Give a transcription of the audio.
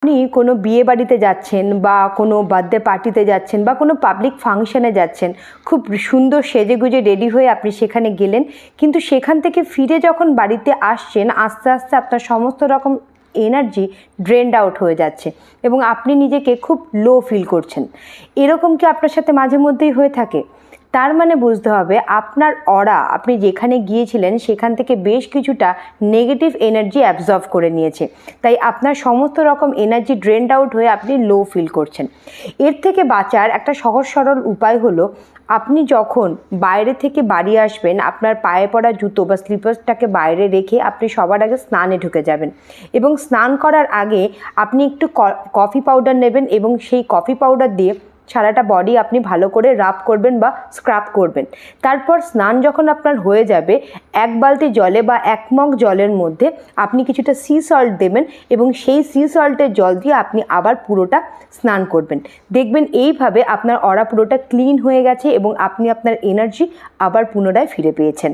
আপনি কোনো বিয়ে বাড়িতে যাচ্ছেন বা কোনো বার্থডে পার্টিতে যাচ্ছেন বা কোনো পাবলিক ফাংশনে যাচ্ছেন, খুব সুন্দর সেজেগুজে রেডি হয়ে আপনি সেখানে গেলেন, কিন্তু সেখান থেকে ফিরে যখন বাড়িতে আসছেন আস্তে আস্তে আপনার সমস্ত রকম এনার্জি ড্রেনড আউট হয়ে যাচ্ছে এবং আপনি নিজেকে খুব লো ফিল করছেন। এরকম কি আপনার সাথে মাঝে মধ্যেই হয়ে থাকে? তার মানে বুঝতে হবে আপনার অরা, আপনি যেখানে গিয়েছিলেন সেখান থেকে বেশ কিছুটা নেগেটিভ এনার্জি অ্যাবজর্ব করে নিয়েছে, তাই আপনার সমস্ত রকম এনার্জি ড্রেনড আউট হয়ে আপনি লো ফিল করছেন। এর থেকে বাঁচার একটা সহজ সরল উপায় হলো, আপনি যখন বাইরে থেকে বাড়ি আসবেন আপনার পায়ে পড়া জুতো বা স্লিপার্সটাকে বাইরে রেখে আপনি সবার আগে স্নানে ঢুকে যাবেন এবং স্নান করার আগে আপনি একটু কফি পাউডার নেবেন এবং সেই কফি পাউডার দিয়ে সারাটা বডি আপনি ভালো করে রাব করবেন বা স্ক্রাব করবেন। তারপর স্নান যখন আপনার হয়ে যাবে, এক বালতি জলে বা এক মগ জলের মধ্যে আপনি কিছুটা সি সল্ট দেবেন এবং সেই সি সল্টের জল দিয়ে আপনি আবার পুরোটা স্নান করবেন। দেখবেন এইভাবে আপনার অরা পুরোটা ক্লিন হয়ে গেছে এবং আপনি আপনার এনার্জি আবার পুনরায় ফিরে পেয়েছেন।